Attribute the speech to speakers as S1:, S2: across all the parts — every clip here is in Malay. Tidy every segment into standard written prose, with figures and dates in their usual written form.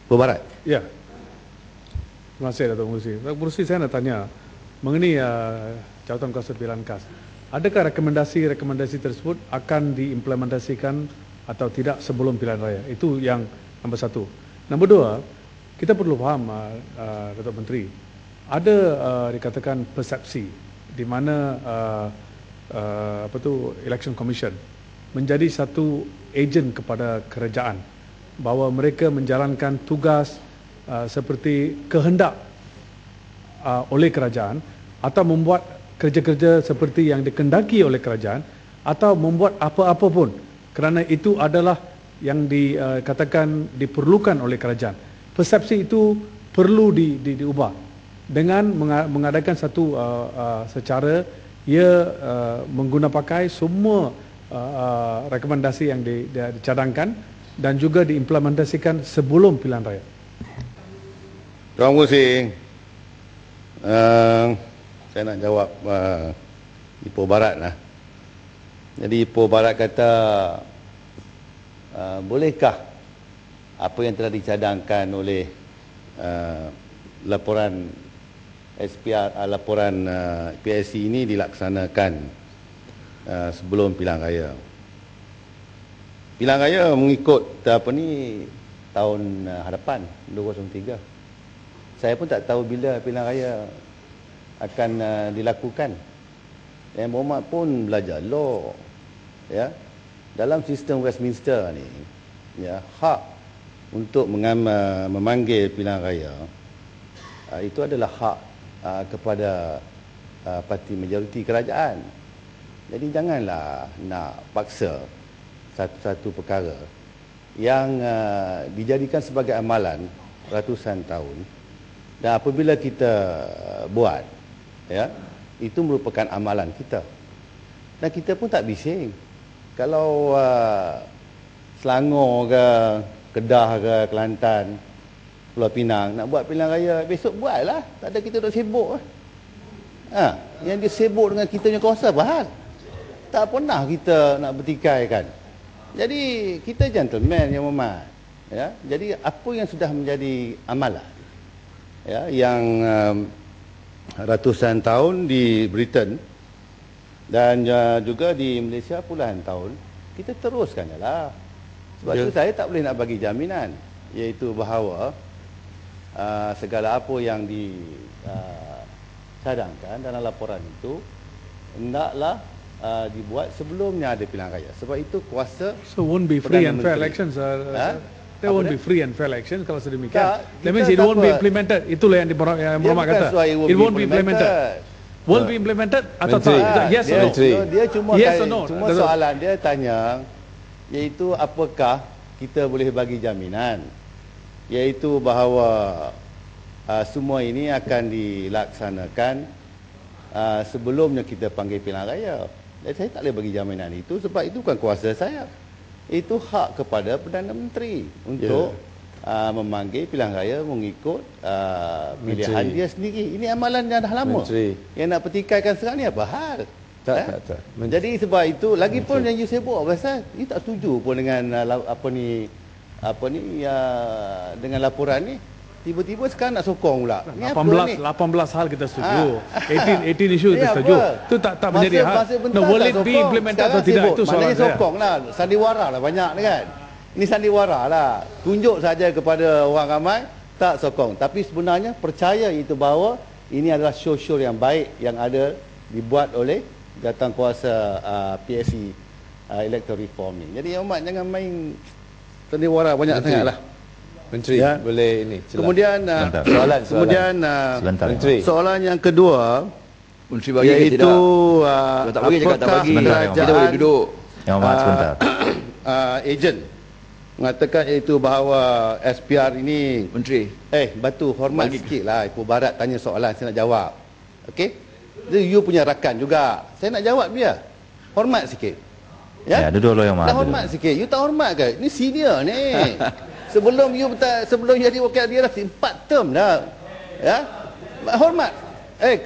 S1: Ipoh Barat.
S2: Ya. Terima kasih Datuk Musi. Datuk Musi, saya nak tanya mengenai jawatan kuasa pilihan khas. Adakah rekomendasi tersebut akan diimplementasikan atau tidak sebelum pilihan raya? Itu yang nombor satu. Nombor dua, kita perlu faham Datuk Menteri, ada dikatakan persepsi di mana Election Commission menjadi satu ejen kepada kerajaan bahawa mereka menjalankan tugas seperti kehendak oleh kerajaan atau membuat kerja-kerja seperti yang dikehendaki oleh kerajaan atau membuat apa-apa pun kerana itu adalah yang dikatakan diperlukan oleh kerajaan. Persepsi itu perlu diubah dengan mengadakan satu secara ia mengguna pakai semua rekomendasi yang dicadangkan dan juga diimplementasikan sebelum pilihan raya.
S1: Terima kasih. Saya nak jawab Ipoh Barat lah. Jadi Ipoh Barat kata, bolehkah apa yang telah dicadangkan oleh laporan SPR, laporan PSC ini dilaksanakan sebelum pilihan raya? Pilihan raya mengikut tahun hadapan 2003. Saya pun tak tahu bila pilihan raya akan dilakukan. Yang Muhammad pun belajar law, ya. Dalam sistem Westminster ni, ya, hak untuk memanggil pilihan raya itu adalah hak kepada parti majoriti kerajaan. Jadi janganlah nak paksa satu perkara yang dijadikan sebagai amalan ratusan tahun, dan apabila kita buat, ya, itu merupakan amalan kita, dan kita pun tak bising. Kalau Selangor ke Kedah ke Kelantan, Pulau Pinang nak buat pilihan raya, besok buatlah. Tak ada kita duk sibuk. Yang dia sibuk dengan kita punya kuasa apa hal? Tak pernah kita nak bertikaikan. Jadi kita gentleman yang Muhammad, ya. Jadi apa yang sudah menjadi amalan, ya, yang ratusan tahun di Britain dan juga di Malaysia puluhan tahun, kita teruskan lah. Sebab itu saya tak boleh nak bagi jaminan, iaitu bahawa segala apa yang dicadangkan dalam laporan itu hendaklah dibuat sebelumnya ada pilihan raya. Sebab itu kuasa.
S2: So won't be free and fair elections. There won't be free and fair elections kalau sedemikian. That means it won't be implemented. Itulah yang Muhammad kata. It won't be implemented. Won't be implemented atau tak? Yes or no?
S1: Dia cuma
S2: yes or no?
S1: Cuma soalan dia tanya, iaitu apakah kita boleh bagi jaminan, iaitu bahawa semua ini akan dilaksanakan sebelumnya kita panggil pilihan raya. Dan saya tak boleh bagi jaminan itu sebab itu bukan kuasa saya. Itu hak kepada Perdana Menteri untuk memanggil pilihan raya mengikut pilihan dia sendiri. Ini amalan yang dah lama. Yang nak pertikaikan sekarang ni apa hal?
S3: Tak.
S1: Jadi sebab itu, lagipun yang you sibuk pasal you tak setuju pun dengan dengan laporan ni. Tiba-tiba sekarang nak sokong pula.
S2: 18 hal kita setuju. 18 isu kita setuju. Itu tak menjadi hal. No, will it be implemented atau tidak? Itu soalan saya.
S1: Sokong lah. Sandiwara lah banyak ni kan. Ini sandiwara lah. Tunjuk saja kepada orang ramai, tak sokong. Tapi sebenarnya percaya itu bahawa ini adalah show yang baik yang ada dibuat oleh jawatankuasa PSC Electoral Reform ni. Jadi Ahmad jangan main sandiwara banyak sangat lah.
S3: Menteri, ya, boleh ini.
S1: Kemudian soalan yang kedua,
S3: Menteri bagi
S1: iaitu
S3: tak bagi cakap tak bagi. Kita boleh duduk.
S4: Yang Ahmad sebentar.
S1: Ejen mengatakan iaitu bahawa SPR ini,
S3: Menteri,
S1: batu hormat sikit lah. Ipoh Barat tanya soalan, saya nak jawab. Okey? You punya rakan juga. Saya nak jawab dia. Hormat sikit.
S4: Ya, duduk lo yang Ahmad.
S1: Hormat sikit. You tak hormat ke? Ini senior ni. Sebelum jadi wakil dia dah 4 term dah. Ya? Hormat.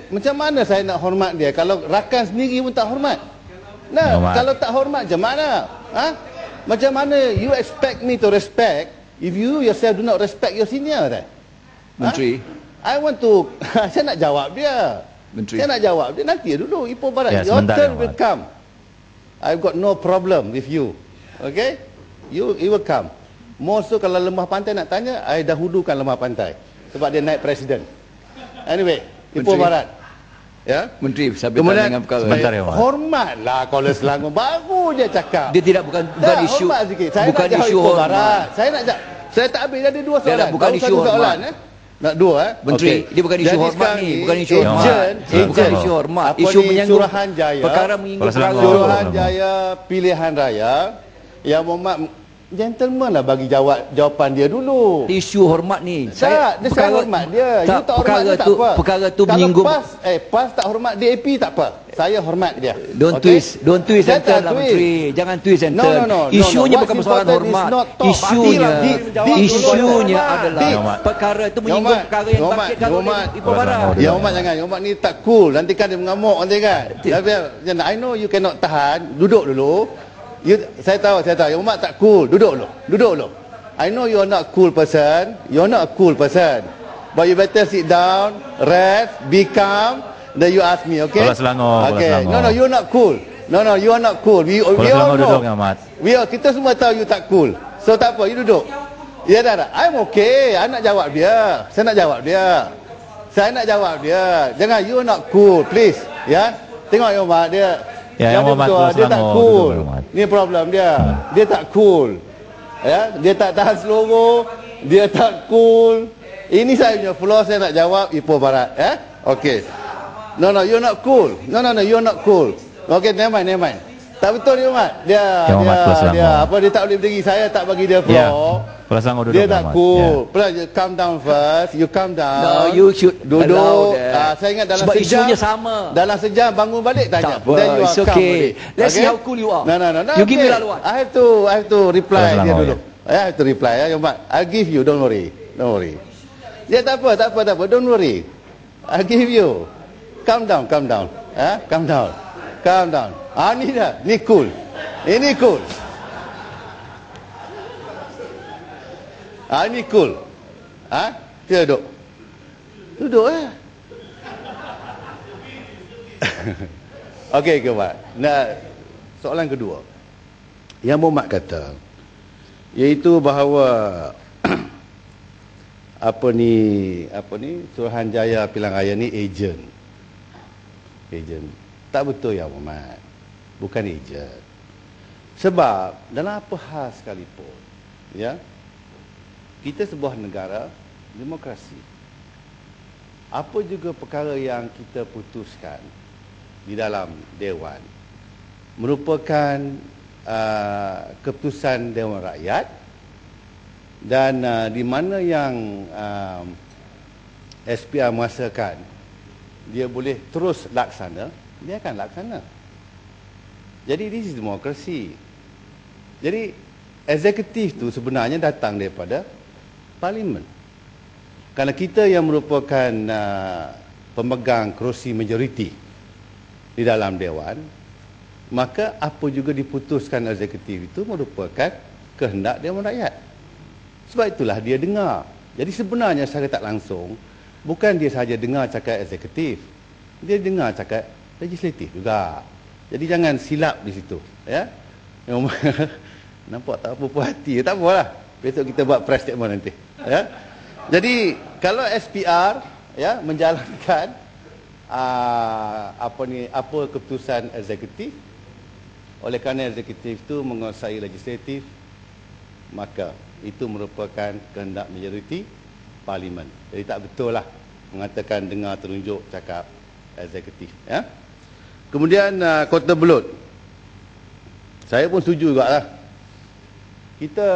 S1: Macam mana saya nak hormat dia kalau rakan sendiri pun tak hormat? Nah, kalau tak hormat macam mana? Macam mana you expect me to respect If you yourself do not respect your senior, then
S3: Menteri.
S1: I want to saya nak jawab dia.
S3: Menteri.
S1: Saya nak jawab dia nanti dulu. Ipoh Barat,
S4: Ya,
S1: your
S4: sebentar,
S1: turn
S4: Ya,
S1: will
S4: Mat.
S1: come. I've got no problem with you. Okay? It will come. Most tu kalau Lembah Pantai nak tanya, I dahulukan Lembah Pantai. Sebab dia naik presiden. Anyway, Ipoh
S3: Menteri.
S1: Barat. Ya?
S3: Menteri sabitan
S1: Kemudian
S3: dengan perkara.
S4: Sebentar, Ya, Mat.
S1: hormatlah Kuala Selangor. Baru dia cakap.
S3: Dia tidak bukan
S1: Tak,
S3: isu.
S1: hormat sikit. Saya
S3: Bukan
S1: nak jawab
S3: isu
S1: Ipoh
S3: hormat.
S1: Barat. Saya tak habis, ada dua
S3: Dia
S1: soalan.
S3: nak bukan
S1: Baru
S3: isu
S1: satu
S3: hormat.
S1: soalan, Nak dua,
S3: Menteri,
S1: Okey.
S3: dia bukan isu
S1: Jadi
S3: hormat
S1: sekarang
S3: ni, bukan isu hormat.
S1: Ejen.
S3: Bukan isu hormat.
S1: Apa
S3: Isu
S1: ni,
S3: menyangkut
S1: Suruhanjaya.
S3: perkara menyinggung
S4: Kuala Selangor.
S3: perkara.
S1: Suruhanjaya pilihan raya yang Muhammad gentleman lah bagi jawapan dia dulu.
S3: Isu hormat ni.
S1: Tak, dia saya hormat dia. You tak hormat
S3: perkara
S1: dia tak
S3: tu,
S1: apa.
S3: perkara tu
S1: Kalau
S3: menyinggung.
S1: PAS tak hormat DAP tak apa. Saya hormat dia.
S3: Don't
S1: Okey?
S3: twist
S1: Saya
S3: and turn
S1: tak
S3: lah
S1: twist.
S3: Menteri. Jangan twist and
S1: No,
S3: turn.
S1: no, no.
S3: Isunya
S1: No, no.
S3: bukan
S1: What's
S3: persoalan
S1: important is
S3: hormat.
S1: not talk.
S3: Isunya,
S1: Di-
S3: isunya
S1: di-
S3: adalah
S1: di-
S3: perkara itu menyinggung perkara yang bangkitkan oleh Ipoh Barat.
S4: Duduk,
S1: Ya
S4: Ya,
S1: Umat
S4: Mat.
S1: jangan. Umat ni tak cool. Nanti kan dia mengamuk nanti kan. Tapi I know you cannot tahan. Duduk dulu. Saya tahu. Ya Umat tak cool. Duduk dulu. I know you are not cool person. You are not a cool person. But you better sit down, rest, be calm. Then you ask me, okay?
S4: Kuala Selangor, Kuala
S1: Okay.
S4: Selangor.
S1: No, you are not cool. No, you are not cool. We
S4: Kuala
S1: all
S4: Selangor duduk,
S1: know.
S4: Ya, Mat.
S1: Kita semua tahu you tak cool. So tak apa, you duduk. Ya dah. I'm okay. I nak jawab dia. Saya nak jawab dia. Jangan, you not cool, please. Ya. Tengok Yang Mat dia.
S4: Ya, Yang Mat,
S1: betul,
S4: Kuala
S1: dia tak
S4: Selangor,
S1: cool.
S4: duduk, Mat.
S1: Ni problem dia. Dia tak cool. Ya, dia tak tahan selongo, dia tak cool. Ini saya punya flaw, saya nak jawab Ipoh Barat, ya. Okey. No, you're not cool. No, you're not cool. Okey, never mind. Tak betul ni Mat.
S4: Yang Mat Kuala Selangor.
S1: Dia tak boleh berdiri. Saya tak bagi dia
S4: Ya,
S1: floor.
S4: Kuala Selangor duduk,
S1: Dia
S4: Ya,
S1: tak
S4: Mat.
S1: cool.
S4: Ya.
S1: Please, you calm down first. You calm down.
S3: No, you should allow
S1: duduk.
S3: that.
S1: Saya ingat dalam
S3: Sebab
S1: sejam.
S3: isunya sama.
S1: Dalam sejam bangun balik tanya.
S3: Tak apa,
S1: Then you are
S3: it's
S1: calm
S3: okay.
S1: balik.
S3: Let's see
S1: Okay?
S3: how cool you are.
S1: No.
S3: You give me
S1: okay.
S3: laluan.
S1: I have to reply
S4: Kuala
S1: dia
S4: Selangor,
S1: dulu. I have to reply ya, Mat. I'll give you, don't worry. Ya tak apa. Don't worry. I'll give you. Calm down. Calm down. Ni dah. Ni cool. Ini cool. Ini cool. Dia duduk. Duduk Okey, Mat. Nah, soalan kedua. Yang Muhammad kata, iaitu bahawa apa ni Suruhanjaya Pilihan Raya ni ejen. Tak betul ya Muhammad. Bukan ejen. Sebab dalam apa hal sekalipun, ya, kita sebuah negara demokrasi. Apa juga perkara yang kita putuskan di dalam Dewan merupakan keputusan Dewan Rakyat, dan di mana yang SPR merasakan dia boleh terus laksana, dia akan laksana. Jadi this is demokrasi. Jadi eksekutif tu sebenarnya datang daripada parlimen. Kerana kita yang merupakan pemegang kerusi majoriti di dalam Dewan, maka apa juga diputuskan eksekutif itu merupakan kehendak Dewan Rakyat. Sebab itulah dia dengar. Jadi sebenarnya secara tak langsung, bukan dia sahaja dengar cakap eksekutif, dia dengar cakap legislatif juga. Jadi jangan silap di situ, ya. Nampak tak apa puas hati, tak apalah. Besok kita buat press statement nanti, ya. Jadi kalau SPR ya menjalankan apa keputusan eksekutif, oleh kerana eksekutif itu menguasai legislatif, maka itu merupakan kehendak majoriti parlimen. Jadi tak betul lah mengatakan dengar terunjuk cakap eksekutif, ya. Kemudian Kota Belud, saya pun setuju juga lah. Kita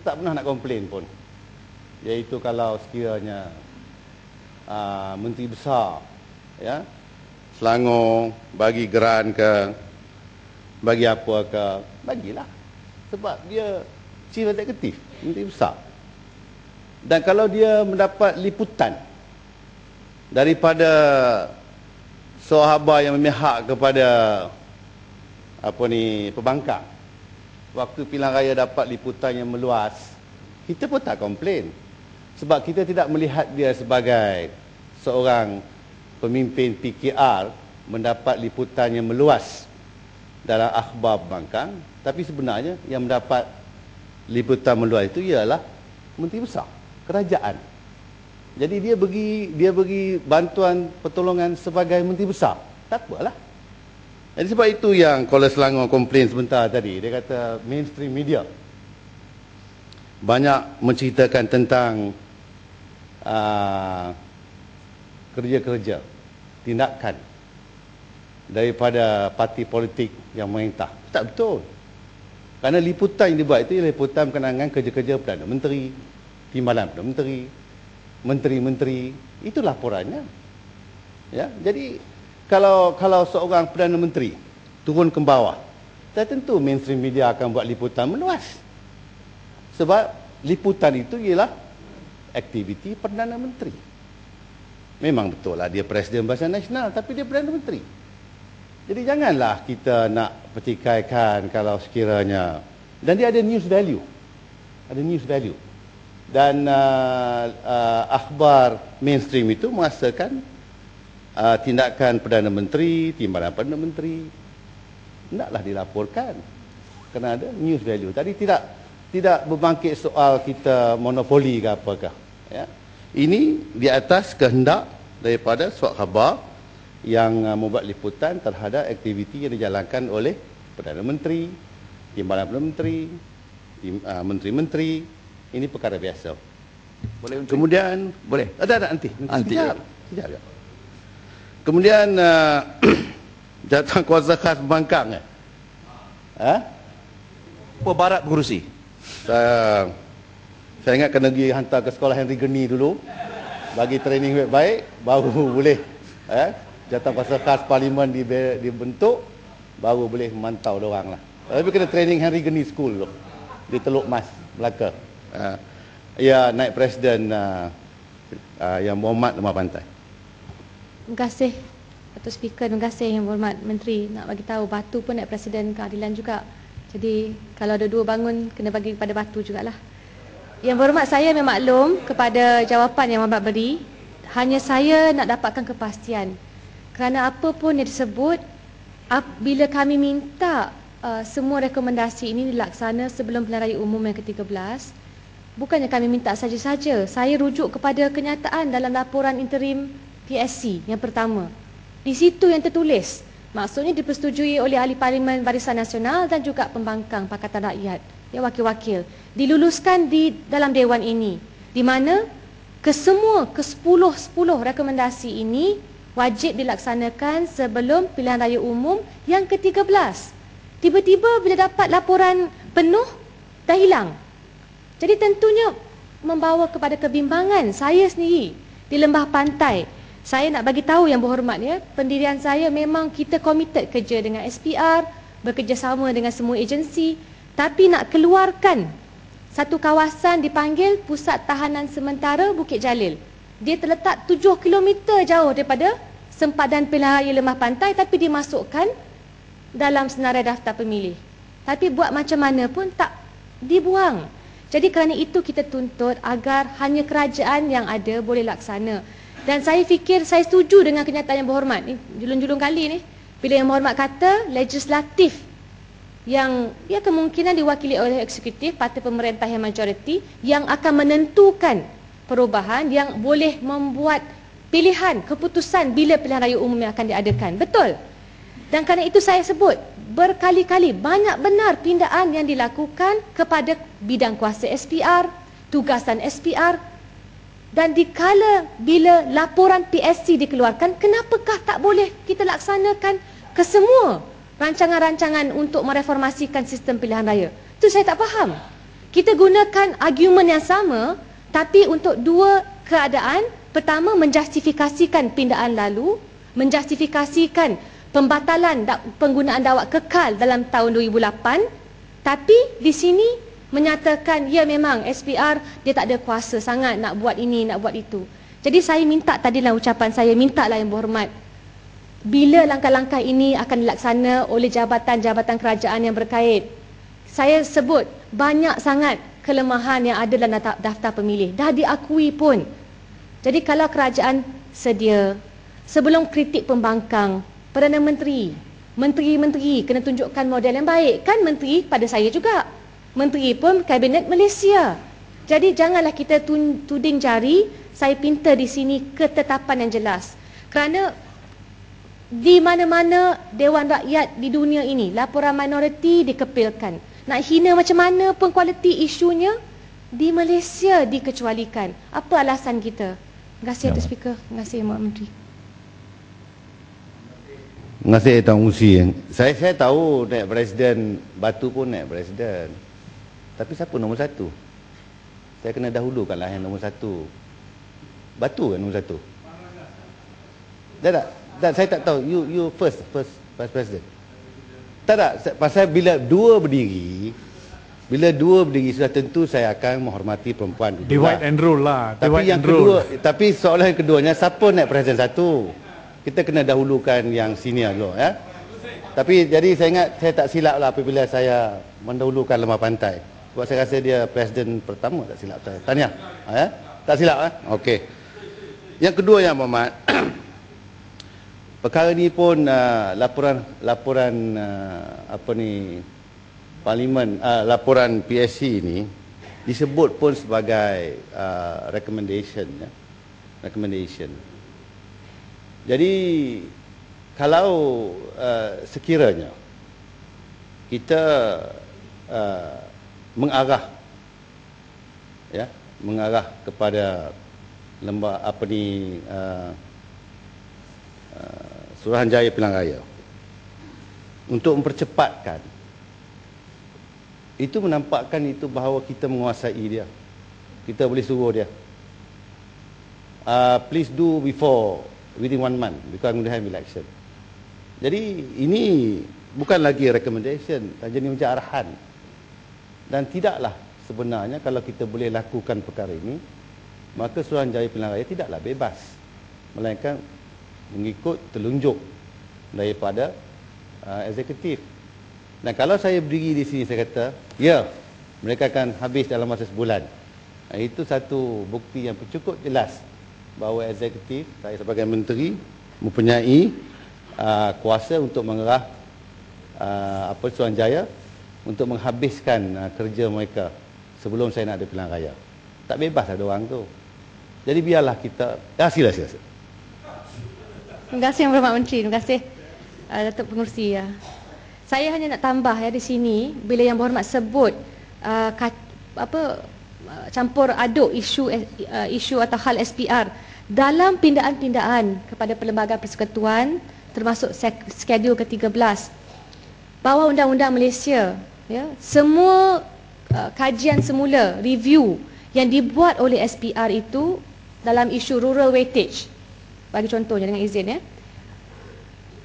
S1: tak pernah nak komplain pun, iaitu kalau sekiranya menteri besar, ya, Selangor bagi geran ke, bagi apa ke, bagilah. Sebab dia chief executive, menteri besar. Dan kalau dia mendapat liputan daripada sahabat yang memihak kepada pembangkang, waktu pilihan raya dapat liputan yang meluas, kita pun tak komplain. Sebab kita tidak melihat dia sebagai seorang pemimpin PKR mendapat liputan yang meluas dalam akhbar pembangkang, tapi sebenarnya yang mendapat liputan meluas itu ialah Menteri Besar Kerajaan. Jadi dia bagi bantuan pertolongan sebagai Menteri Besar. Tak apalah. Jadi sebab itu yang Kuala Selangor komplain sebentar tadi. Dia kata mainstream media banyak menceritakan tentang kerja-kerja, tindakan daripada parti politik yang memerintah. Tak betul. Kerana liputan yang dibuat itu ialah liputan berkenaan kerja-kerja Perdana Menteri, Timbalan Perdana Menteri, menteri-menteri. Itu laporannya. Ya, jadi kalau seorang Perdana Menteri turun ke bawah, tentu mainstream media akan buat liputan meluas. Sebab liputan itu ialah aktiviti Perdana Menteri. Memang betul lah dia Presiden Barisan Nasional, tapi dia Perdana Menteri. Jadi janganlah kita nak pertikaikan kalau sekiranya. Dan dia ada news value. Ada news value. Dan akhbar mainstream itu merasakan tindakan Perdana Menteri, timbalan Perdana Menteri hendaklah dilaporkan kerana ada news value. Tadi tidak berbangkit soal kita monopoli ke apakah, ya. Ini di atas kehendak daripada surat khabar yang membuat liputan terhadap aktiviti yang dijalankan oleh Perdana Menteri, timbalan Perdana Menteri, menteri-menteri. Ini perkara biasa.
S3: Boleh Menteri?
S1: Kemudian
S3: Boleh.
S1: Ada nanti.
S3: Nanti.
S1: Sekejap. Kemudian jawatan kuasa khas pembangkang.
S3: Apa barat pengurusi?
S1: Saya ingat kena pergi hantar ke sekolah Henry Geni dulu, bagi training baik-baik, baru boleh jawatan kuasa khas parlimen dibentuk, baru boleh memantau diorang lah. Tapi kena training Henry Geni School dulu di Teluk Mas, Melaka. Ya, naik Presiden Yang Berhormat Lemah Pantai.
S5: Terima kasih Datuk Speaker, terima kasih Yang Berhormat Menteri. Nak bagi tahu Batu pun naik Presiden Keadilan juga. Jadi kalau ada dua bangun kena bagi kepada Batu jugalah. Yang Berhormat, saya memaklum kepada jawapan Yang Berhormat beri. Hanya saya nak dapatkan kepastian. Kerana apa pun yang disebut, bila kami minta semua rekomendasi ini dilaksana sebelum pilihan raya umum yang ke-13, bukannya kami minta saja-saja. Saya rujuk kepada kenyataan dalam laporan interim PSC yang pertama. Di situ yang tertulis, maksudnya dipersetujui oleh Ahli Parlimen Barisan Nasional dan juga pembangkang Pakatan Rakyat, ya, wakil-wakil, diluluskan di dalam Dewan ini, di mana ke-10 rekomendasi ini wajib dilaksanakan sebelum pilihan raya umum yang ke-13. Tiba-tiba bila dapat laporan penuh, dah hilang. Jadi tentunya membawa kepada kebimbangan saya sendiri di Lembah Pantai. Saya nak bagi tahu Yang Berhormat, ya, pendirian saya memang kita committed kerja dengan SPR, bekerjasama dengan semua agensi, tapi nak keluarkan satu kawasan dipanggil Pusat Tahanan Sementara Bukit Jalil. Dia terletak 7 km jauh daripada sempadan pilihan raya Lembah Pantai, tapi dimasukkan dalam senarai daftar pemilih. Tapi buat macam mana pun tak dibuang. Jadi kerana itu kita tuntut agar hanya kerajaan yang ada boleh laksana. Dan saya fikir saya setuju dengan kenyataan Yang Berhormat ni, julung-julung kali ni, bila Yang Berhormat kata legislatif yang ya kemungkinan diwakili oleh eksekutif, parti pemerintah yang majoriti, yang akan menentukan perubahan, yang boleh membuat pilihan, keputusan bila pilihan raya umum yang akan diadakan. Betul. Dan kerana itu saya sebut berkali-kali banyak benar pindaan yang dilakukan kepada bidang kuasa SPR, tugasan SPR. Dan dikala bila laporan PSC dikeluarkan, kenapakah tak boleh kita laksanakan ke semua rancangan-rancangan untuk mereformasikan sistem pilihan raya? Itu saya tak faham. Kita gunakan argumen yang sama, tapi untuk dua keadaan. Pertama, menjustifikasikan pindaan lalu, menjustifikasikan pembatalan penggunaan dawat kekal dalam tahun 2008, tapi di sini menyatakan ya memang SPR dia tak ada kuasa sangat nak buat ini, nak buat itu. Jadi saya minta tadi dalam ucapan saya, mintalah Yang Berhormat, bila langkah-langkah ini akan dilaksana oleh jabatan-jabatan kerajaan yang berkait. Saya sebut banyak sangat kelemahan yang ada dalam daftar pemilih. Dah diakui pun. Jadi kalau kerajaan sedia, sebelum kritik pembangkang, Perdana Menteri, menteri-menteri kena tunjukkan model yang baik. Kan menteri pada saya juga. Menteri pun Kabinet Malaysia. Jadi janganlah kita tuding jari, saya pinta di sini ketetapan yang jelas. Kerana di mana-mana Dewan Rakyat di dunia ini, laporan minoriti dikepilkan. Nak hina macam mana pun kualiti isunya, di Malaysia dikecualikan. Apa alasan kita? Terima kasih Tuan Speaker. Terima kasih Mak Menteri.
S1: Terima kasih Tuan Usi. Saya tahu naik presiden, Batu pun naik presiden. Tapi siapa nombor satu? Saya kena dahulukanlah yang nombor satu. Batu kan nombor satu? Tak, saya tak tahu. You first president. Tak, pasal bila dua berdiri sudah tentu saya akan menghormati perempuan.
S2: Divide and rule lah.
S1: Tapi soalan yang keduanya, siapa naik presiden satu? Kita kena dahulukan yang senior dulu ya. Tapi jadi saya ingat saya tak silap lah apabila saya mendahulukan Lemah Pantai. Sebab saya rasa dia presiden pertama, tak silap saya. Tahniah. Ya? Tak silap Okey. Yang kedua Yang Berhormat, perkara ni pun laporan Parlimen, laporan PSC ni disebut pun sebagai recommendation ya. Recommendation. Jadi kalau sekiranya kita mengarah kepada Suruhanjaya Pilihan Raya untuk mempercepatkan, itu menampakkan itu bahawa kita menguasai dia. Kita boleh suruh dia, please do within 1 month because I'm going to have election. Jadi ini bukan lagi recommendation, jadi macam arahan. Dan tidaklah sebenarnya kalau kita boleh lakukan perkara ini, maka Suruhanjaya Pilihan Raya tidaklah bebas, melainkan mengikut telunjuk daripada eksekutif. Dan kalau saya berdiri di sini saya kata, ya, mereka akan habis dalam masa sebulan. Itu satu bukti yang cukup jelas bahawa eksekutif, saya sebagai menteri mempunyai kuasa untuk mengerah Suruhanjaya untuk menghabiskan kerja mereka sebelum saya nak ada pilihan raya. Tak bebas ada orang tu. Jadi biarlah kita, sila.
S5: Terima kasih Yang Berhormat Menteri. Terima kasih Datuk Pengerusi. Saya hanya nak tambah di sini, bila Yang Berhormat sebut campur aduk isu atau hal SPR dalam pindaan-pindaan kepada Perlembagaan Persekutuan, termasuk skedul ke-13 bawah Undang-Undang Malaysia, ya, semua kajian semula, review yang dibuat oleh SPR itu dalam isu rural weightage, bagi contohnya dengan izin ya,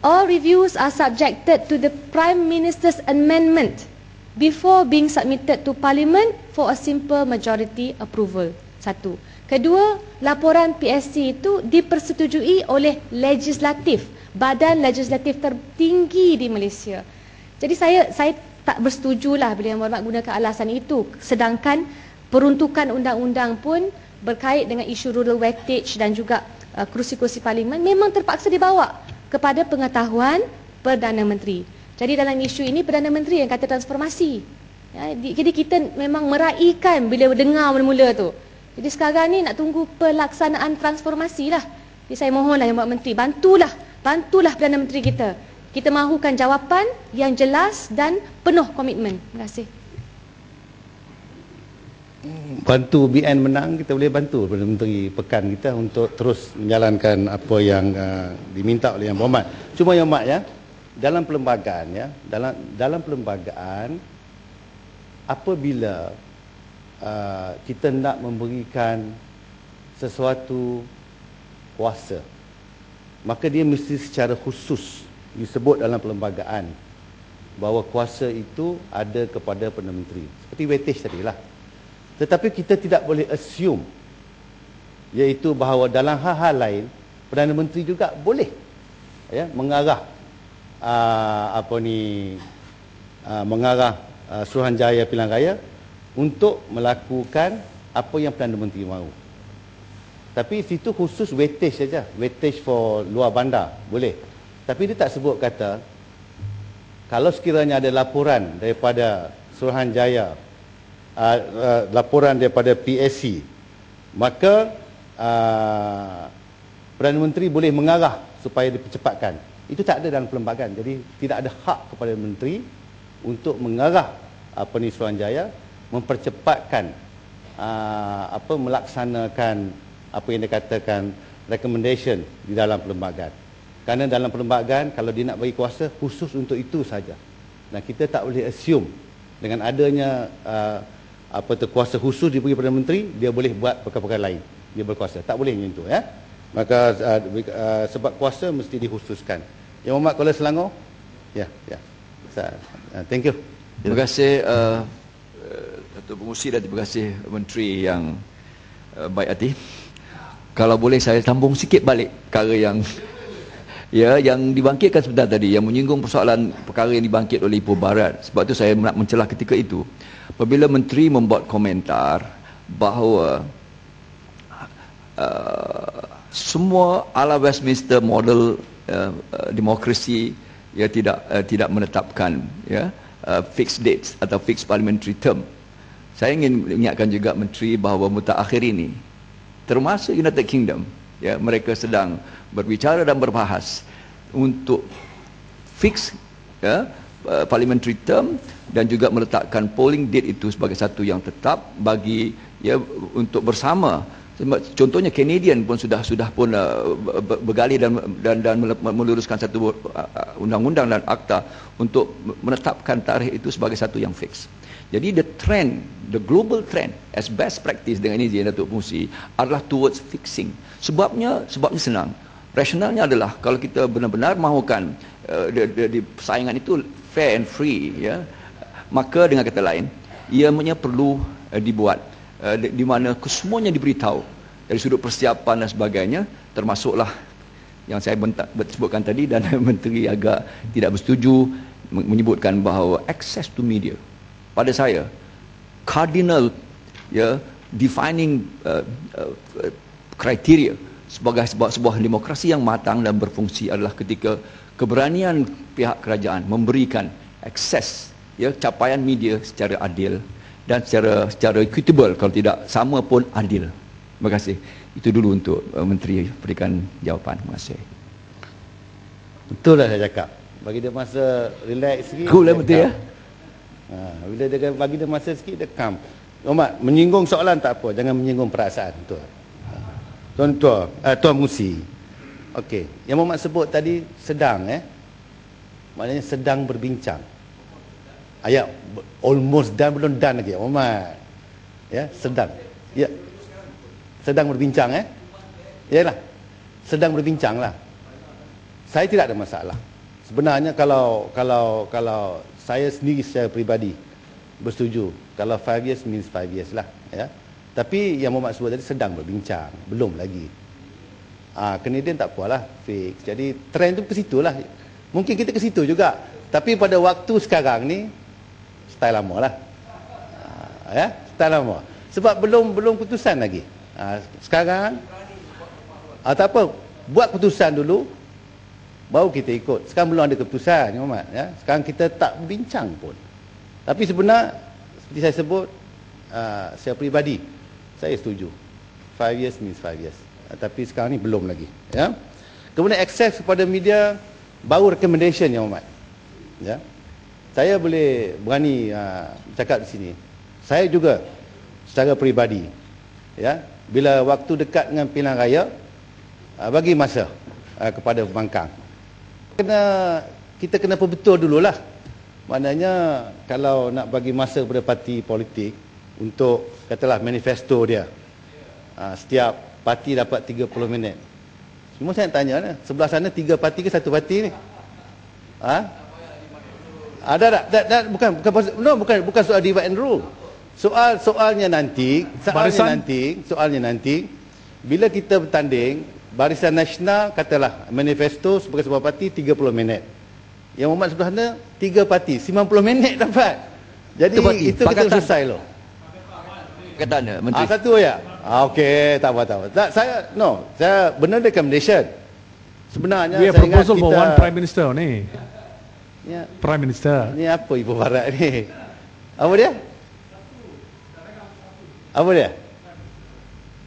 S5: all reviews are subjected to the Prime Minister's amendment before being submitted to Parliament for a simple majority approval. Satu. Kedua, laporan PSC itu dipersetujui oleh legislatif, badan legislatif tertinggi di Malaysia. Jadi saya tak bersetujulah bila Yang Berhormat gunakan alasan itu, sedangkan peruntukan undang-undang pun berkait dengan isu rural weightage dan juga kerusi-kerusi parlimen memang terpaksa dibawa kepada pengetahuan Perdana Menteri. Jadi dalam isu ini Perdana Menteri yang kata transformasi. Ya, jadi kita memang meraihkan bila dengar mula-mula tu. Jadi sekarang ni nak tunggu pelaksanaan transformasi lah. Jadi saya mohonlah Yang Berhormat Menteri, bantulah Perdana Menteri kita. Kita mahukan jawapan yang jelas dan penuh komitmen. Terima kasih.
S1: Bantu BN menang, kita boleh bantu Perdana Menteri pekan kita untuk terus menjalankan apa yang diminta oleh Yang Berhormat. Cuma Yang Berhormat ya, dalam perlembagaan ya, dalam perlembagaan apabila kita nak memberikan sesuatu kuasa, maka dia mesti secara khusus disebut dalam perlembagaan bahawa kuasa itu ada kepada Perdana Menteri. Seperti weightage tadilah. Tetapi kita tidak boleh assume, iaitu bahawa dalam hal-hal lain Perdana Menteri juga boleh ya, mengarah mengarah Suruhanjaya Pilihan Raya untuk melakukan apa yang Perdana Menteri mahu. Tapi situ khusus weightage saja, weightage for luar bandar, boleh. Tapi dia tak sebut kata, kalau sekiranya ada laporan daripada Suruhanjaya, laporan daripada PSC, maka Perdana Menteri boleh mengarah supaya dipercepatkan. Itu tak ada dalam perlembagaan. Jadi tidak ada hak kepada Menteri untuk mengarah Suruhanjaya mempercepatkan melaksanakan apa yang dikatakan recommendation di dalam perlembagaan. Kerana dalam perlembagaan kalau dia nak bagi kuasa khusus untuk itu saja. Dan kita tak boleh assume dengan adanya kuasa khusus diberi kepada menteri, dia boleh buat perkara-perkara lain. Dia berkuasa. Tak boleh macam itu, ya. Maka sebab kuasa mesti dikhususkan. Yang Muhammad Kuala Selangor? Ya, ya. Thank you.
S6: Terima kasih Datuk Pengerusi dan terima kasih Menteri yang baik hati. Kalau boleh saya sambung sikit balik perkara yang yang dibangkitkan sebentar tadi, yang menyinggung persoalan perkara yang dibangkit oleh Ipoh Barat. Sebab tu saya nak mencelah ketika itu. Apabila Menteri membuat komentar bahawa semua ala Westminster model demokrasi tidak menetapkan fixed dates atau fixed parliamentary term. Saya ingin mengingatkan juga Menteri bahawa mutakhir ini termasuk United Kingdom, mereka sedang berbicara dan berbahas untuk fix parliamentary term dan juga meletakkan polling date itu sebagai satu yang tetap bagi untuk bersama. Contohnya Canadian pun sudah pun bergalih dan meluruskan satu undang-undang dan akta untuk menetapkan tarikh itu sebagai satu yang fix. Jadi the global trend as best practice dengan izin Datuk Pengerusi adalah towards fixing. Sebabnya senang. Rasionalnya adalah kalau kita benar-benar mahukan persaingan itu fair and free, maka dengan kata lain, ianya perlu dibuat di mana kesemuanya diberitahu dari sudut persiapan dan sebagainya, termasuklah yang saya sebutkan tadi dan Menteri agak tidak bersetuju menyebutkan bahawa access to media. Pada saya, cardinal defining kriteria sebagai sebuah demokrasi yang matang dan berfungsi adalah ketika keberanian pihak kerajaan memberikan akses capaian media secara adil dan secara equitable, kalau tidak sama pun adil. Terima kasih. Itu dulu untuk Menteri berikan jawapan. Terima kasih.
S1: Betul lah saya cakap. Bagi dia masa relax sikit.
S6: Cool lah Menteri ya.
S1: Bila dia bagi dia masa sikit, dia calm. Muhammad, menyinggung soalan tak apa, jangan menyinggung perasaan. Tuan Pengerusi. Okey, yang Muhammad sebut tadi sedang, maknanya sedang berbincang. Ayat almost done, belum done lagi Muhammad. Sedang. Sedang berbincang, Yalah. Sedang berbincang lah. Saya tidak ada masalah. Sebenarnya kalau saya sendiri secara peribadi bersetuju, kalau 5 years means 5 years lah, Tapi yang Muhammad sebut tadi sedang berbincang, belum lagi. Canadian tak apalah, fix. Jadi trend tu ke situ lah. Mungkin kita ke situ juga. Tapi pada waktu sekarang ni style lama lah. Style lama. Sebab belum putusan lagi. Sekarang tak apa, buat putusan dulu baru kita ikut. Sekarang belum ada keputusan, Muhammad, Sekarang kita tak bincang pun. Tapi sebenarnya seperti saya sebut, saya peribadi saya setuju 5 years means 5 years. Tapi sekarang ni belum lagi, Kemudian akses kepada media baru recommendation, Muhammad, Saya boleh berani cakap di sini. Saya juga secara peribadi, bila waktu dekat dengan pilihan raya, bagi masa kepada pembangkang. Kita kena betul dululah. Maknanya kalau nak bagi masa kepada parti politik untuk katalah manifesto dia, setiap parti dapat 30 minit. Cuma saya nak tanya, sebelah sana 3 parti ke 1 parti ni? Ada tak? Bukan soal divide and rule. Soalnya nanti bila kita bertanding, Barisan Nasional katalah manifesto sebagai sebuah parti 30 minit. Yang Muhammad sebelah sana 3 parti 90 minit dapat. Jadi itu kita selesai loh.
S6: Katanya menteri.
S1: Satu ya. Okey, tak apa. Tak, saya benar recommendation. Sebenarnya
S2: We have
S1: saya ingat
S2: proposal for
S1: kita
S2: one Prime Minister ni.
S1: Ya,
S2: Prime Minister.
S1: ni apa Ibu Barat ni? Apa dia? Apa dia?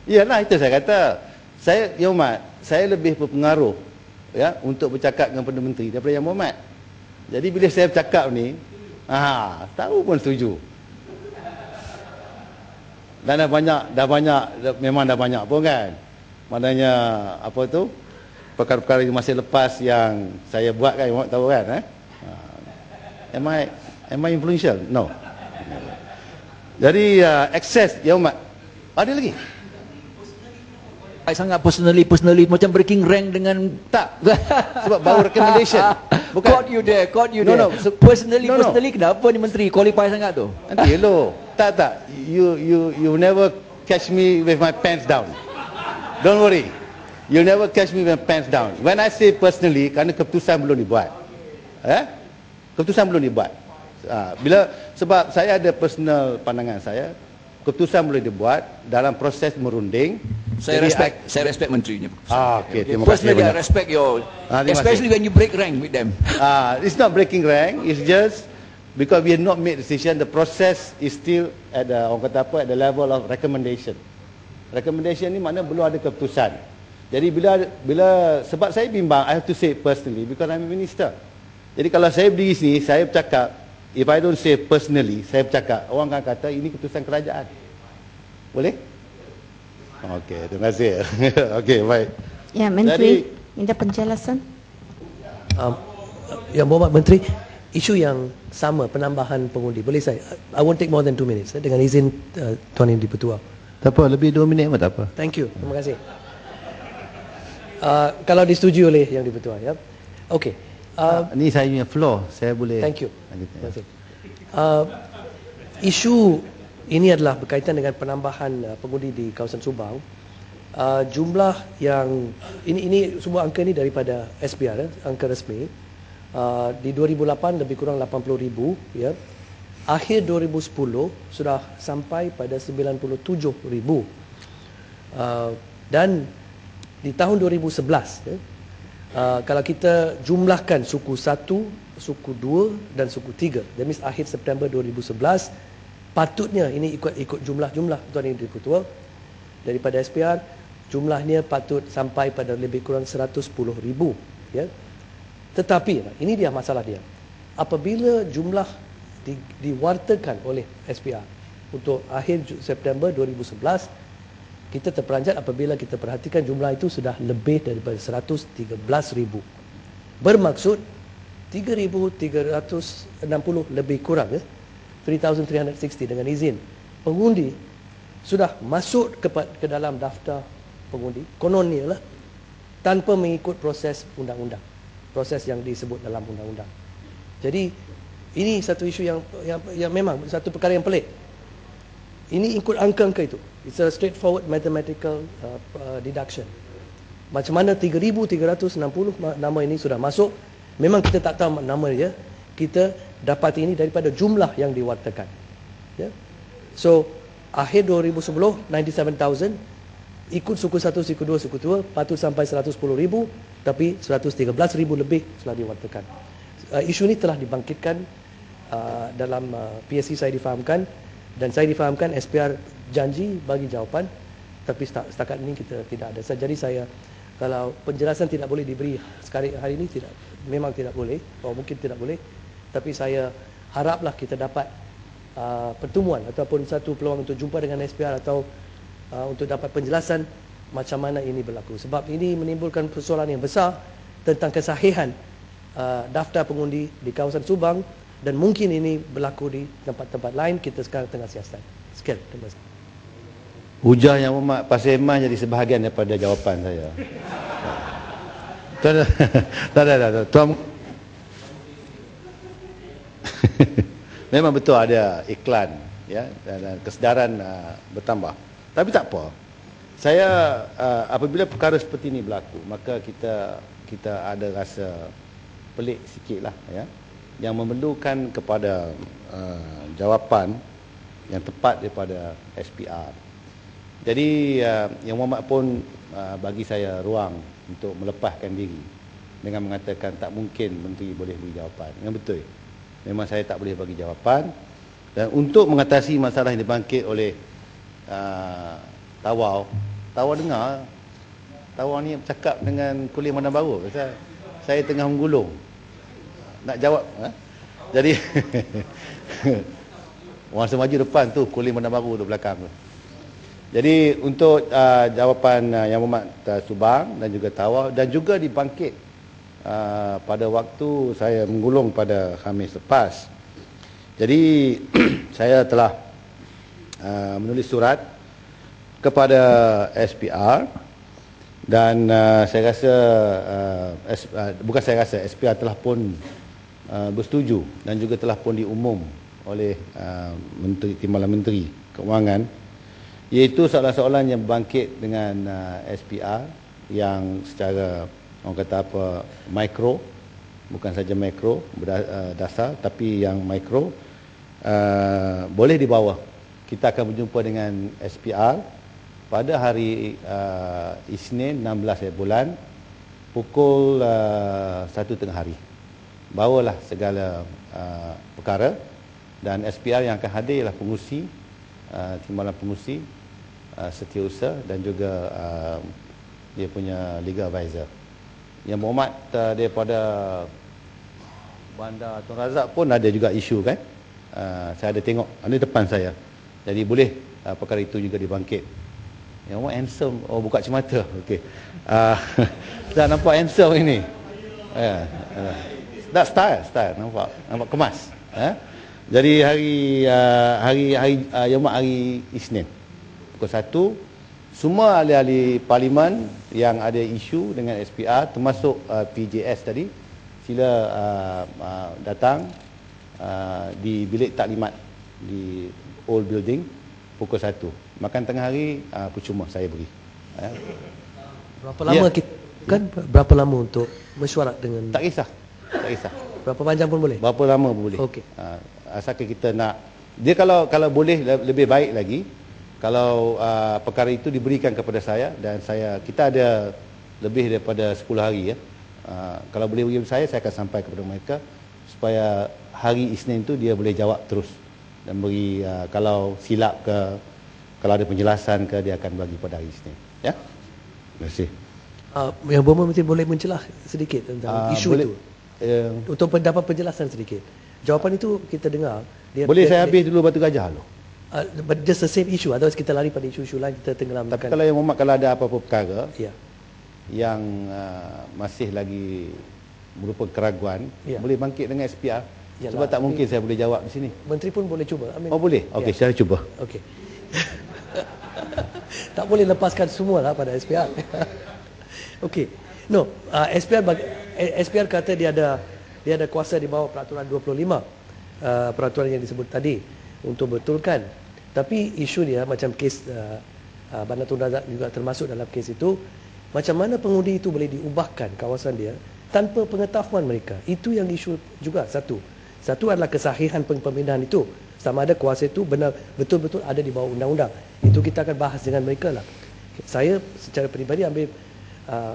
S1: Iyalah, itu saya kata. Saya, Yang Muhammad, saya lebih berpengaruh ya untuk bercakap dengan Perdana Menteri daripada Yang Muhammad. Jadi bila saya bercakap ni, tahu pun setuju. Dan memang dah banyak pun kan. Maknanya apa tu? Perkara-perkara di masa lepas yang saya buat kan, Muhammad tahu kan, Am I influential? No. Jadi akses Yang Muhammad. Ada lagi?
S6: Sangat personally macam breaking rank dengan
S1: Tak. Sebab baru recommendation. Bukan.
S6: Caught you there.
S1: No.
S6: Personally
S1: No.
S6: kenapa ni menteri qualify sangat tu?
S1: Nanti hello. Tak. You never catch me with my pants down. Don't worry. You never catch me with my pants down. When I say personally, kerana keputusan belum dibuat. Keputusan belum dibuat. Sebab saya ada personal pandangan saya, keputusan boleh dibuat dalam proses merunding.
S6: Saya respect menterinya.
S1: Okey, terima kasih
S6: Personally, I
S1: banyak.
S6: respect your,
S1: Terima
S6: especially when you break rank with them.
S1: It's not breaking rank. It's just because we have not made decision. The process is still at the, orang kata apa, at the level of recommendation. Recommendation ni makna belum ada keputusan. Jadi bila sebab saya bimbang, I have to say it personally because I'm a minister. Jadi kalau saya berdiri sini, saya bercakap, if I don't say personally, saya bercakap, orang akan kata ini keputusan kerajaan. Boleh? Okey, terima kasih. Okey, baik.
S7: Ya, Menteri, minta penjelasan.
S8: Yang Berhormat Menteri, isu yang sama, penambahan pengundi. Boleh saya? I won't take more than 2 minutes. Dengan izin Tuan Yang Di-Pertua.
S1: Tak apa, lebih 2 minit pun tak apa.
S8: Thank you. Terima kasih. Kalau disetujui oleh Yang Di-Pertua, ya. Okey.
S1: Ni saya punya floor, saya boleh.
S8: Thank you. Terima kasih. Isu ini adalah berkaitan dengan penambahan pengundi di kawasan Subang. Jumlah yang ini semua angka ini daripada SPR, angka resmi. Di 2008 lebih kurang 80,000, ya. Akhir 2010 sudah sampai pada 97,000. Dan di tahun 2011, ya, kalau kita jumlahkan suku 1, suku 2 dan suku 3, that means akhir September 2011, patutnya ini ikut jumlah-jumlah Tuan Yang Di-Pertua daripada SPR, jumlahnya patut sampai pada lebih kurang 110,000, ya. Tetapi ini dia masalah dia. Apabila jumlah diwartakan oleh SPR untuk akhir September 2011, kita terperanjat apabila kita perhatikan jumlah itu sudah lebih daripada 113,000. Bermaksud 3,360 lebih kurang, ya, 3,360 dengan izin pengundi sudah masuk ke dalam daftar pengundi, kononnya lah, tanpa mengikut proses undang-undang, proses yang disebut dalam undang-undang. Jadi ini satu isu yang memang satu perkara yang pelik. Ini ikut angka-angka itu. It's a straightforward mathematical deduction. Macam mana 3,360 nama ini sudah masuk, memang kita tak tahu nama dia, kita dapat ini daripada jumlah yang diwartakan. Ya. So, akhir 2010, 97,000, ikut suku 1, suku 2, suku 2, patut sampai 110,000, tapi 113,000 lebih telah diwartakan. Isu ini telah dibangkitkan dalam PSC saya difahamkan, dan saya difahamkan SPR janji bagi jawapan, tapi setakat ini kita tidak ada. Jadi saya, kalau penjelasan tidak boleh diberi hari ini, memang tidak boleh, atau mungkin tidak boleh, tapi saya haraplah kita dapat pertemuan ataupun satu peluang untuk jumpa dengan SPR atau untuk dapat penjelasan macam mana ini berlaku. Sebab ini menimbulkan persoalan yang besar tentang kesahihan daftar pengundi di kawasan Subang, dan mungkin ini berlaku di tempat-tempat lain. Kita sekarang tengah siasat. Sekian, terima kasih.
S1: Hujah Yang Berhormat Pasir Mas jadi sebahagian daripada jawapan saya. Tak. Tuan memang betul ada iklan, ya, dan kesedaran bertambah. Tapi tak apa. Saya apabila perkara seperti ini berlaku, maka kita ada rasa pelik sikitlah, ya, yang memerlukan kepada jawapan yang tepat daripada SPR. Jadi Yang Muhammad pun bagi saya ruang untuk melepaskan diri dengan mengatakan tak mungkin menteri boleh beri jawapan. Yang betul. Memang saya tak boleh bagi jawapan. Dan untuk mengatasi masalah yang dibangkit oleh Tawau dengar Tawau ni bercakap dengan Kulim Bandar Baru pasal saya tengah menggulung nak jawab. Jadi orang semaju depan tu, Kulim Bandar Baru tu belakang tu. Jadi untuk jawapan Yang Berhormat Subang dan juga Tawau, dan juga dibangkit pada waktu saya menggulung pada Khamis lepas. Jadi saya telah menulis surat kepada SPR dan saya rasa bukan saya rasa, SPR telah pun bersetuju dan juga telah pun diumum oleh Timbalan Menteri Keuangan, iaitu soalan-soalan yang bangkit dengan SPR yang secara orang kata apa, mikro, bukan saja makro dasar, tapi yang mikro boleh dibawa. Kita akan berjumpa dengan SPR pada hari Isnin 16 bulan pukul 1 tengah hari. Bawalah segala perkara, dan SPR yang akan hadir ialah pengurusi, timbalan pengurusi, setiausaha dan juga dia punya legal advisor. Yang Berhormat daripada Bandar Tun Razak pun ada juga isu kan. Saya ada tengok, ada depan saya. Jadi boleh perkara itu juga dibangkit. Yang Berhormat handsome, buka cermata. Okey. Dah nampak handsome ini. Dah style nampak kemas. Jadi hari Yang Berhormat hari Isnin pukul 1, semua ahli-ahli parlimen yang ada isu dengan SPR termasuk PJS tadi, sila datang di bilik taklimat di Old Building pukul 1. Makan tengah hari percuma saya beri.
S8: Berapa lama kita kan, berapa lama untuk mesyuarat dengan?
S1: Tak kisah.
S8: Berapa panjang pun boleh?
S1: Berapa lama pun boleh.
S8: Okey.
S1: Asalkan kita nak, dia kalau boleh lebih baik lagi kalau perkara itu diberikan kepada saya, dan kita ada lebih daripada 10 hari ya. Kalau boleh bagi saya akan sampai kepada mereka supaya hari Isnin tu dia boleh jawab terus dan beri kalau silap ke, kalau ada penjelasan ke, dia akan bagi pada hari Isnin ya. Terima kasih.
S8: Yang Berhormat Menteri boleh mencelah sedikit tentang isu boleh, itu untuk mendapat penjelasan sedikit. Jawapan itu kita dengar
S1: boleh saya habis dulu Batu Gajah loh.
S8: But just the same issue, atau kita lari pada isu-isu lain, kita tenggelamkan.
S1: Tapi kalau Yang Berhormat, kalau ada apa-apa perkara
S8: yang
S1: masih lagi merupakan keraguan, boleh bangkit dengan SPR. Sebab tak mungkin saya boleh jawab di sini.
S8: Menteri pun boleh cuba.
S1: Boleh? Okey, saya cuba.
S8: Okey. Tak boleh lepaskan semua lah pada SPR. Okey. No, SPR kata dia ada kuasa di bawah peraturan 25, peraturan yang disebut tadi untuk betulkan. Tapi isu dia macam kes Bandar Tun Razak juga termasuk dalam kes itu. Macam mana pengundi itu boleh diubahkan kawasan dia tanpa pengetahuan mereka? Itu yang isu juga. Satu adalah kesahihan pemindahan itu. Sama ada kuasa itu benar betul-betul ada di bawah undang-undang. Itu kita akan bahas dengan mereka lah. Saya secara peribadi ambil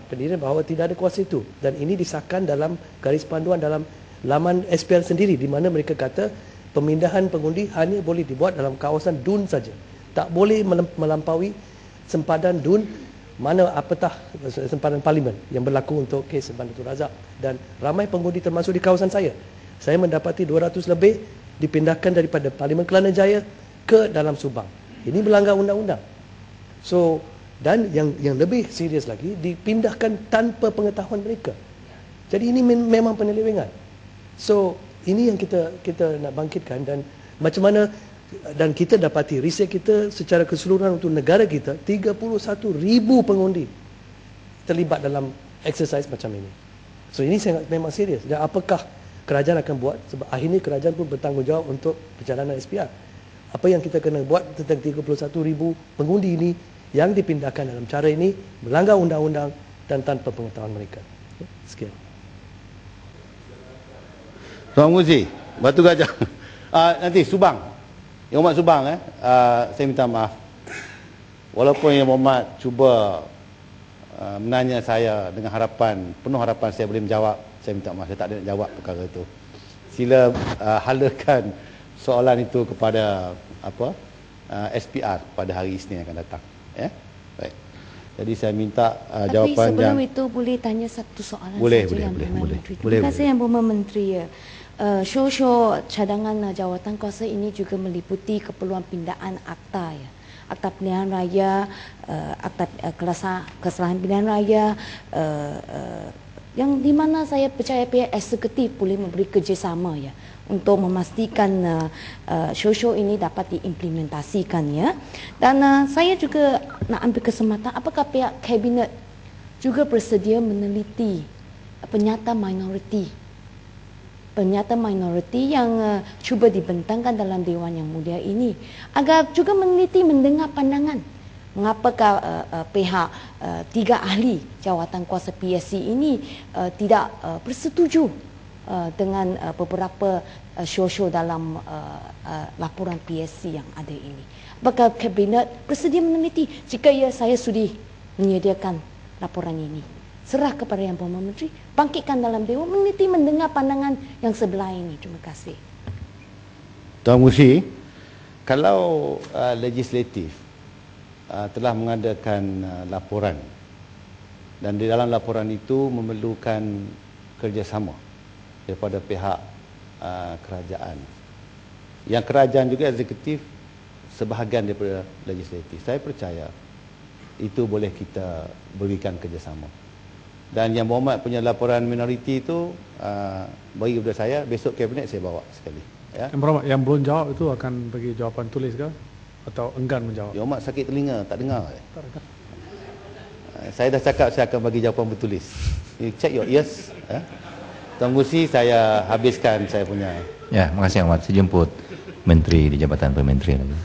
S8: pendirian bahawa tidak ada kuasa itu. Dan ini disahkan dalam garis panduan dalam laman SPR sendiri, di mana mereka kata pemindahan pengundi hanya boleh dibuat dalam kawasan DUN saja. Tak boleh melampaui sempadan DUN mana apatah sempadan parlimen yang berlaku untuk kes Bandar Tun Razak. Dan ramai pengundi termasuk di kawasan saya. Saya mendapati 200 lebih dipindahkan daripada Parlimen Kelana Jaya ke dalam Subang. Ini melanggar undang-undang. So, dan yang lebih serius lagi, dipindahkan tanpa pengetahuan mereka. Jadi ini memang penyelewengan. So, ini yang kita nak bangkitkan, dan macam mana, dan kita dapati riset kita secara keseluruhan untuk negara kita 31,000 pengundi terlibat dalam exercise macam ini. So ini memang serius. Dan apakah kerajaan akan buat? Sebab akhirnya kerajaan pun bertanggungjawab untuk perjalanan SPR. Apa yang kita kena buat tentang 31,000 pengundi ini yang dipindahkan dalam cara ini melanggar undang-undang dan tanpa pengetahuan mereka. Sekian.
S1: Tuan Muzi, Batu Gajah. Nanti Subang. Yang Muhammad Subang, saya minta maaf. Walaupun Yang Muhammad cuba menanya saya dengan harapan, penuh harapan saya boleh menjawab, saya minta maaf, saya tak ada nak jawab perkara itu. Sila halakan soalan itu kepada SPR pada hari Isnin yang akan datang. Ya? Baik. Jadi saya minta jawapan
S7: Tapi sebelum
S1: yang...
S7: itu boleh tanya satu soalan
S1: Boleh,
S7: saja
S1: boleh,
S7: yang
S1: boleh,
S7: Berhormat
S1: boleh.
S7: Menteri.
S1: Boleh,
S7: Terima kasih
S1: boleh.
S7: Yang Berhormat Menteri. Show cadangan jawatan kuasa ini juga meliputi keperluan pindaan akta ya. Akta Pilihan Raya, Akta Kesalahan Pilihan Raya, yang di mana saya percaya pihak eksekutif boleh memberi kerjasama ya untuk memastikan show ini dapat diimplementasikan ya. Dan saya juga nak ambil kesempatan, apakah pihak kabinet juga bersedia meneliti penyata minoriti yang cuba dibentangkan dalam Dewan Yang Mulia ini, agar juga meneliti, mendengar pandangan mengapakah pihak 3 ahli jawatan kuasa PSC ini tidak bersetuju dengan beberapa show dalam laporan PSC yang ada ini. Apakah kabinet bersedia meneliti? Jika ya, saya sudi menyediakan laporan ini. Serah kepada Yang Berhormat Menteri, bangkitkan dalam Dewan, meneliti, mendengar pandangan yang sebelah ini. Terima kasih.
S1: Tuan Musi, kalau legislatif telah mengadakan laporan dan di dalam laporan itu memerlukan kerjasama daripada pihak kerajaan, yang kerajaan juga eksekutif sebahagian daripada legislatif, saya percaya itu boleh kita berikan kerjasama. Dan Yang Berhormat punya laporan minoriti itu bagi kepada saya, besok kabinet saya bawa sekali ya.
S2: Yang Berhormat, yang belum jawab itu akan bagi jawapan tulis ke atau enggan menjawab?
S1: Yang Berhormat sakit telinga, tak dengar. Saya dah cakap saya akan bagi jawapan bertulis. You check your ears. Tuan Musi, saya habiskan saya punya.
S4: Ya, terima kasih Yang Berhormat. Saya jemput Menteri di Jabatan Perdana Menteri lagi.